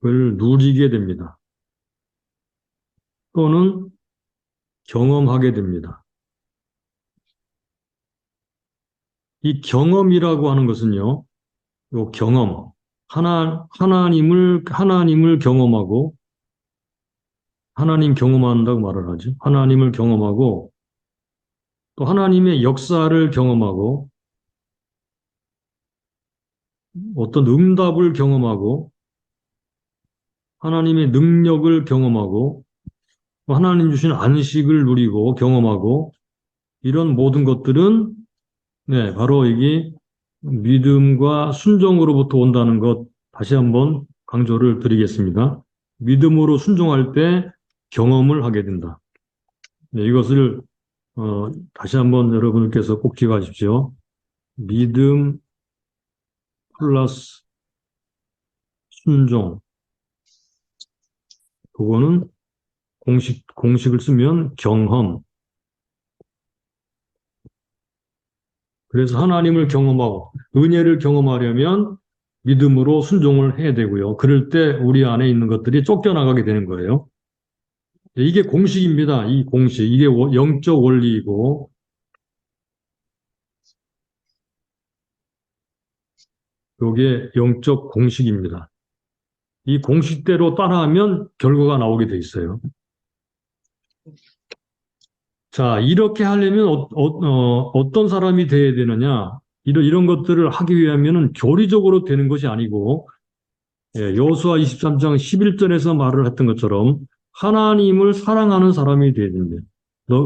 누리게 됩니다. 또는 경험하게 됩니다. 이 경험이라고 하는 것은요, 요 경험, 하나님을 경험하고, 하나님 경험한다고 말을 하죠. 하나님을 경험하고, 또 하나님의 역사를 경험하고, 어떤 응답을 경험하고, 하나님의 능력을 경험하고, 하나님 주신 안식을 누리고 경험하고, 이런 모든 것들은, 네, 바로 이게 믿음과 순종으로부터 온다는 것, 다시 한번 강조를 드리겠습니다. 믿음으로 순종할 때 경험을 하게 된다. 네, 이것을 다시 한번 여러분께서 꼭 기억하십시오. 믿음 플러스 순종. 그거는 공식을 쓰면 경험. 그래서 하나님을 경험하고 은혜를 경험하려면 믿음으로 순종을 해야 되고요. 그럴 때 우리 안에 있는 것들이 쫓겨나가게 되는 거예요. 이게 공식입니다. 이 공식. 이게 영적 원리이고, 이게 영적 공식입니다. 이 공식대로 따라하면 결과가 나오게 돼 있어요. 자, 이렇게 하려면 떤 사람이 돼야 되느냐? 이런 것들을 하기 위하면은 교리적으로 되는 것이 아니고, 예, 여호수아 23장 11절에서 말을 했던 것처럼 하나님을 사랑하는 사람이 되어야 됩니다.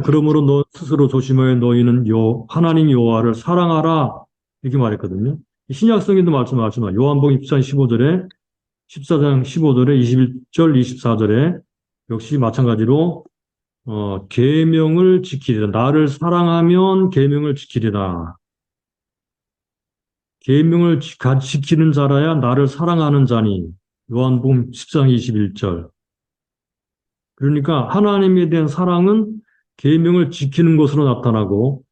그러므로 너 스스로 조심하여 너희는 하나님 여호와를 사랑하라. 이렇게 말했거든요. 신약성에도 말씀하지만 요한복음 14장 15절에 14장 15절에 21절 24절에 역시 마찬가지로 계명을 지키리라. 나를 사랑하면 계명을 지키리라. 계명을 지키는 자라야 나를 사랑하는 자니. 요한복음 14장 21절. 그러니까 하나님에 대한 사랑은 계명을 지키는 것으로 나타나고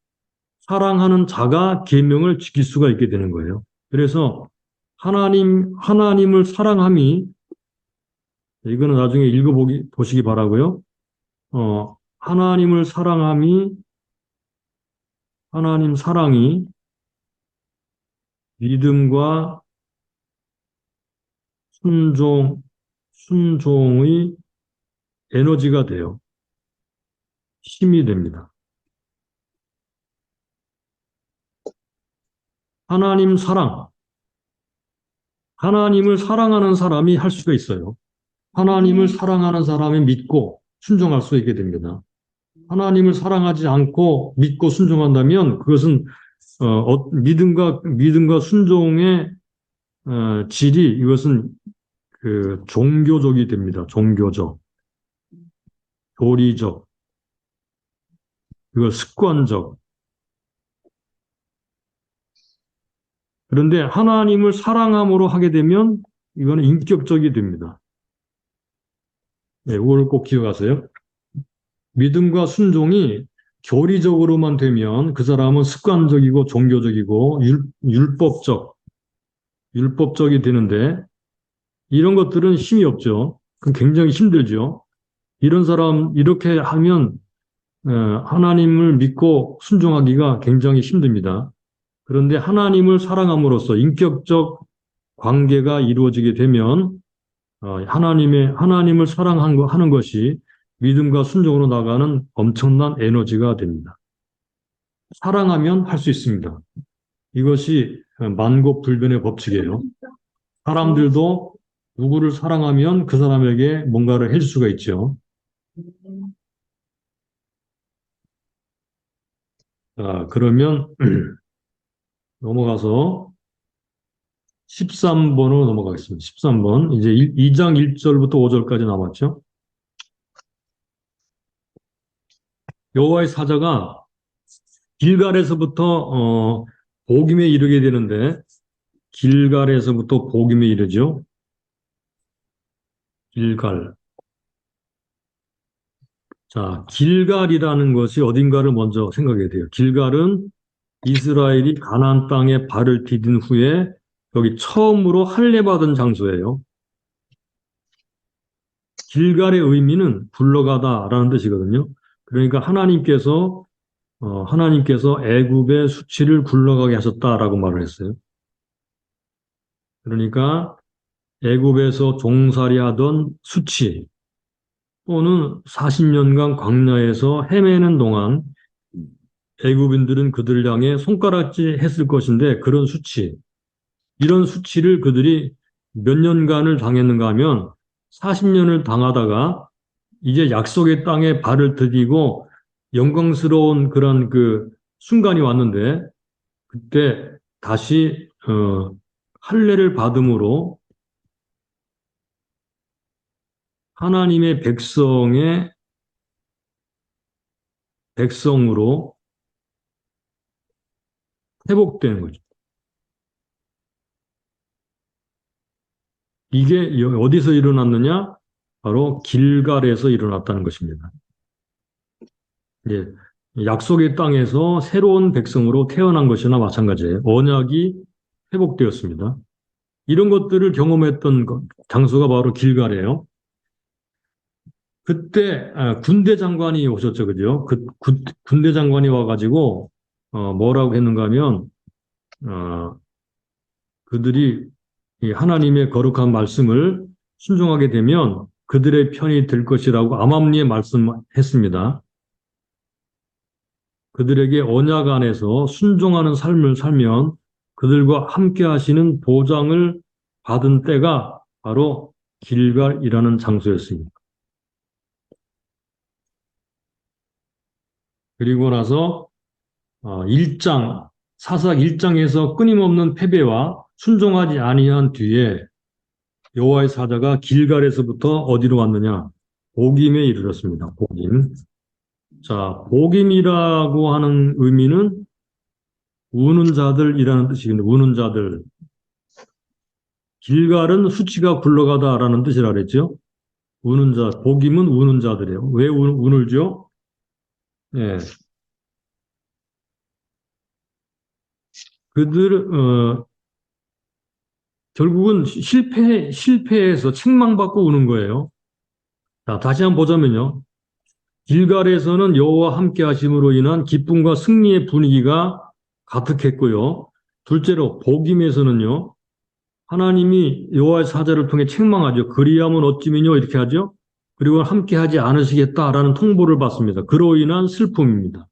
사랑하는 자가 계명을 지킬 수가 있게 되는 거예요. 그래서 하나님을 사랑함이 이거는 나중에 보시기 바라고요. 하나님을 사랑함이 하나님 사랑이 믿음과 순종의 에너지가 돼요. 힘이 됩니다. 하나님 사랑. 하나님을 사랑하는 사람이 할 수가 있어요. 하나님을 사랑하는 사람이 믿고 순종할 수 있게 됩니다. 하나님을 사랑하지 않고 믿고 순종한다면 그것은 믿음과 순종의 질이 이것은 그 종교적이 됩니다. 종교적, 교리적, 이거 습관적. 그런데 하나님을 사랑함으로 하게 되면 이거는 인격적이 됩니다. 네, 이걸 꼭 기억하세요. 믿음과 순종이 교리적으로만 되면 그 사람은 습관적이고 종교적이고 율법적이 되는데 이런 것들은 힘이 없죠. 그럼 굉장히 힘들죠. 이런 사람 이렇게 하면 하나님을 믿고 순종하기가 굉장히 힘듭니다. 그런데 하나님을 사랑함으로써 인격적 관계가 이루어지게 되면 하나님을 사랑하는 것이 믿음과 순종으로 나가는 엄청난 에너지가 됩니다. 사랑하면 할 수 있습니다. 이것이 만고불변의 법칙이에요. 사람들도 누구를 사랑하면 그 사람에게 뭔가를 해줄 수가 있죠. 자, 그러면 넘어가서 13번으로 넘어가겠습니다. 13번. 이제 2장 1절부터 5절까지 남았죠. 여호와의 사자가 길갈에서부터 보김에 이르게 되는데 길갈에서부터 보김에 이르죠. 길갈. 자, 길갈이라는 것이 어딘가를 먼저 생각해야 돼요. 길갈은 이스라엘이 가나안 땅에 발을 디딘 후에 여기 처음으로 할례받은 장소예요. 길갈의 의미는 굴러가다라는 뜻이거든요. 그러니까 하나님께서 애굽의 수치를 굴러가게 하셨다라고 말을 했어요. 그러니까 애굽에서 종살이하던 수치 또는 40년간 광야에서 헤매는 동안 애굽인들은 그들을 향해 손가락질 했을 것인데 그런 수치, 이런 수치를 그들이 몇 년간을 당했는가 하면 40년을 당하다가 이제 약속의 땅에 발을 들이고 영광스러운 그런 그 순간이 왔는데 그때 다시 할례를 받음으로 하나님의 백성으로 회복되는 거죠. 이게 어디서 일어났느냐? 바로 길갈에서 일어났다는 것입니다. 예, 약속의 땅에서 새로운 백성으로 태어난 것이나 마찬가지예요. 언약이 회복되었습니다. 이런 것들을 경험했던 장소가 바로 길갈이에요. 그때 군대 장관이 오셨죠, 그죠? 군대 장관이 와가지고 뭐라고 했는가 하면 어, 그들이 이 하나님의 거룩한 말씀을 순종하게 되면 그들의 편이 될 것이라고 암암리에 말씀했습니다. 그들에게 언약 안에서 순종하는 삶을 살면 그들과 함께 하시는 보장을 받은 때가 바로 길갈이라는 장소였습니다. 그리고 나서 사사기 1장에서 끊임없는 패배와 순종하지 아니한 뒤에 여호와의 사자가 길갈에서부터 어디로 왔느냐? 보김에 이르렀습니다. 보김. 자, 복임이라고 하는 의미는 우는 자들이라는 뜻이거든요. 우는 자들. 길갈은 수치가 굴러가다라는 뜻이라 그랬죠. 우는 자, 복임은 우는 자들이에요. 왜 울죠? 예. 그들, 결국은 실패해서 책망받고 우는 거예요. 자, 다시 한번 보자면요. 길갈에서는 여호와 함께 하심으로 인한 기쁨과 승리의 분위기가 가득했고요. 둘째로 복임에서는요. 하나님이 여호와의 사자를 통해 책망하죠. 그리하면 어찌미뇨 이렇게 하죠. 그리고 함께하지 않으시겠다라는 통보를 받습니다. 그로 인한 슬픔입니다.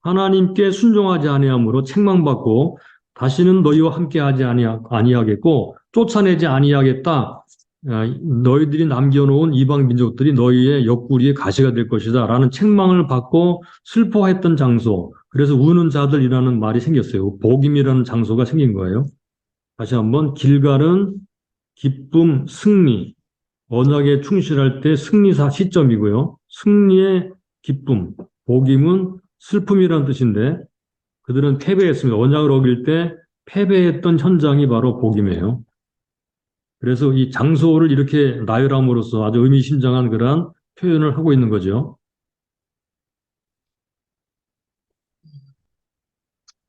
하나님께 순종하지 아니함으로 책망받고 다시는 너희와 함께하지 아니하겠고 쫓아내지 아니하겠다. 너희들이 남겨놓은 이방 민족들이 너희의 옆구리에 가시가 될 것이다 라는 책망을 받고 슬퍼했던 장소, 그래서 우는 자들이라는 말이 생겼어요. 복임이라는 장소가 생긴 거예요. 다시 한번 길갈은 기쁨, 승리, 언약에 충실할 때 승리사 시점이고요. 승리의 기쁨, 복임은 슬픔이라는 뜻인데 그들은 패배했습니다. 언약을 어길 때 패배했던 현장이 바로 복임이에요. 그래서 이 장소를 이렇게 나열함으로써 아주 의미심장한 그러한 표현을 하고 있는 거죠.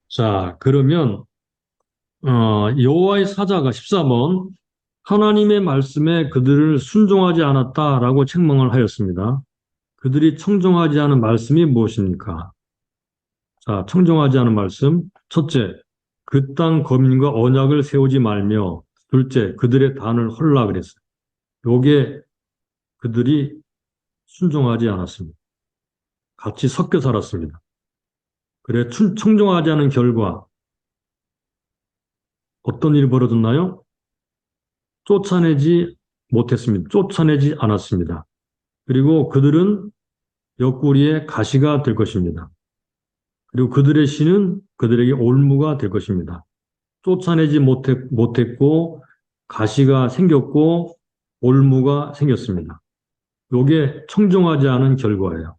자, 그러면 여호와의 사자가 13번 하나님의 말씀에 그들을 순종하지 않았다라고 책망을 하였습니다. 그들이 청종하지 않은 말씀이 무엇입니까? 자, 청종하지 않은 말씀. 첫째, 그 땅 거민과 언약을 세우지 말며, 둘째, 그들의 단을 헐라 그랬어요. 요게 그들이 순종하지 않았습니다. 같이 섞여 살았습니다. 그래, 청종하지 않은 결과 어떤 일이 벌어졌나요? 쫓아내지 못했습니다. 쫓아내지 않았습니다. 그리고 그들은 옆구리에 가시가 될 것입니다. 그리고 그들의 신은 그들에게 올무가 될 것입니다. 쫓아내지 못했고 가시가 생겼고 올무가 생겼습니다. 이게 청종하지 않은 결과예요.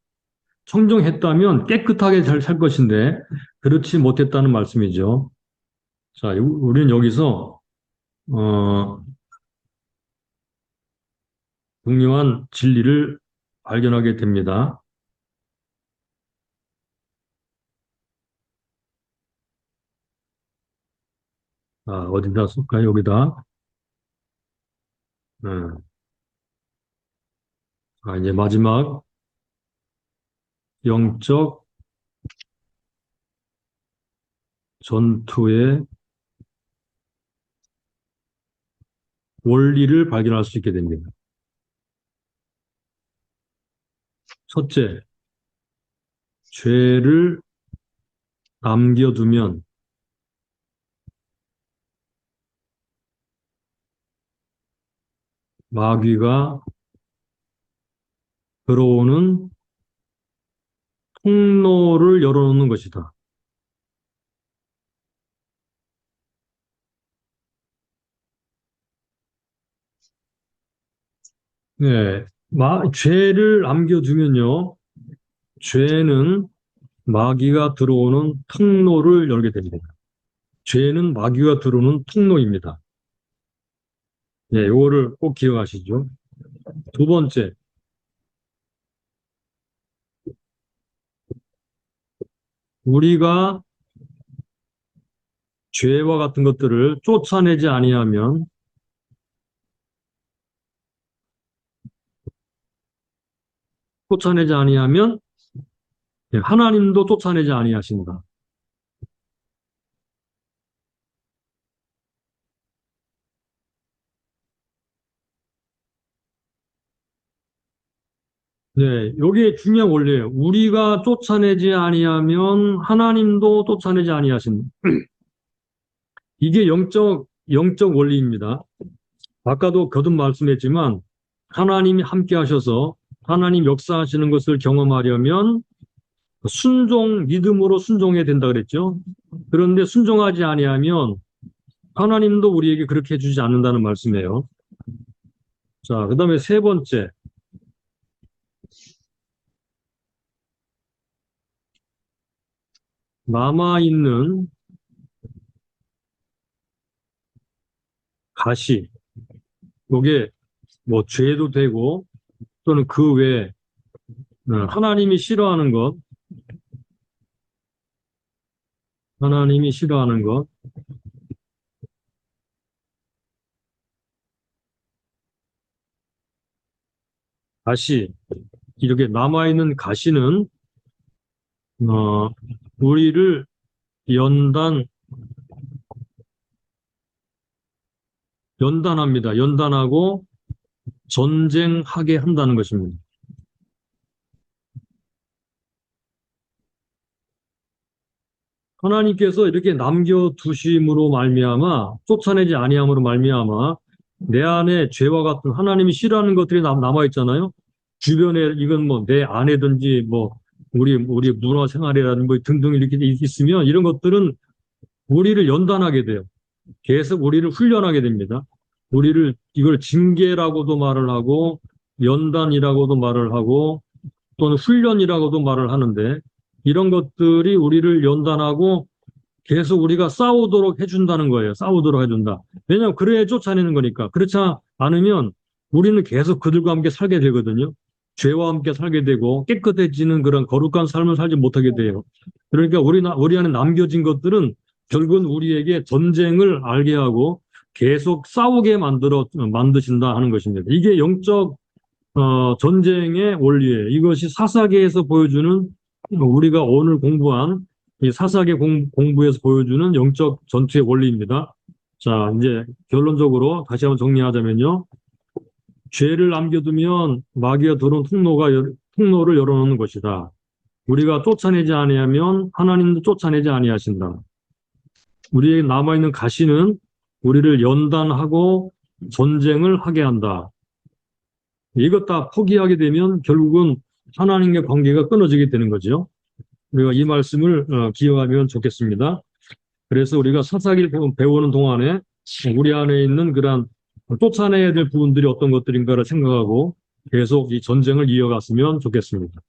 청종했다면 깨끗하게 잘 살 것인데 그렇지 못했다는 말씀이죠. 자, 우리는 여기서 중요한 진리를 발견하게 됩니다. 어디다 쓸까요? 여기다. 네. 이제 마지막 영적 전투의 원리를 발견할 수 있게 됩니다. 첫째, 죄를 남겨두면 마귀가 들어오는 통로를 열어놓는 것이다. 네, 죄를 남겨두면요, 죄는 마귀가 들어오는 통로를 열게 됩니다. 죄는 마귀가 들어오는 통로입니다. 네, 이거를 꼭 기억하시죠. 두 번째, 우리가 죄와 같은 것들을 쫓아내지 아니하면 하나님도 쫓아내지 아니하신다. 네, 요게 중요한 원리예요. 우리가 쫓아내지 아니하면 하나님도 쫓아내지 아니하신다. 이게 영적 원리입니다. 아까도 거듭 말씀했지만 하나님이 함께 하셔서 하나님 역사하시는 것을 경험하려면 믿음으로 순종해야 된다 그랬죠. 그런데 순종하지 아니하면 하나님도 우리에게 그렇게 해주지 않는다는 말씀이에요. 자, 그 다음에 세 번째. 남아있는 가시. 요게 뭐 죄도 되고 또는 그 외에 하나님이 싫어하는 것, 하나님이 싫어하는 것, 가시, 이렇게 남아있는 가시는, 우리를 연단합니다. 연단하고 전쟁하게 한다는 것입니다. 하나님께서 이렇게 남겨두심으로 말미암아, 쫓아내지 아니함으로 말미암아, 내 안에 죄와 같은 하나님이 싫어하는 것들이 남아있잖아요. 주변에 이건 뭐 내 아내든지 뭐 우리 문화생활이라든지 뭐 등등 이렇게 있으면 이런 것들은 우리를 연단하게 돼요. 계속 우리를 훈련하게 됩니다. 우리를 이걸 징계라고도 말을 하고 연단이라고도 말을 하고 또는 훈련이라고도 말을 하는데 이런 것들이 우리를 연단하고 계속 우리가 싸우도록 해준다는 거예요. 싸우도록 해준다. 왜냐하면 그래야 쫓아내는 거니까. 그렇지 않으면 우리는 계속 그들과 함께 살게 되거든요. 죄와 함께 살게 되고 깨끗해지는 그런 거룩한 삶을 살지 못하게 돼요. 그러니까 우리 안에 남겨진 것들은 결국은 우리에게 전쟁을 알게 하고 계속 싸우게 만드신다 하는 것입니다. 이게 영적 전쟁의 원리예요. 이것이 사사계에서 보여주는 우리가 오늘 공부한 이 사사계 공부에서 보여주는 영적 전투의 원리입니다. 자, 이제 결론적으로 다시 한번 정리하자면요. 죄를 남겨두면 마귀가 들어온 통로를 열어놓는 것이다. 우리가 쫓아내지 아니하면 하나님도 쫓아내지 아니하신다. 우리에게 남아있는 가시는 우리를 연단하고 전쟁을 하게 한다. 이것 다 포기하게 되면 결국은 하나님과의 관계가 끊어지게 되는 거죠. 우리가 이 말씀을 기억하면 좋겠습니다. 그래서 우리가 사사기를 배우는 동안에 우리 안에 있는 그런 쫓아내야 될 부분들이 어떤 것들인가를 생각하고 계속 이 전쟁을 이어갔으면 좋겠습니다.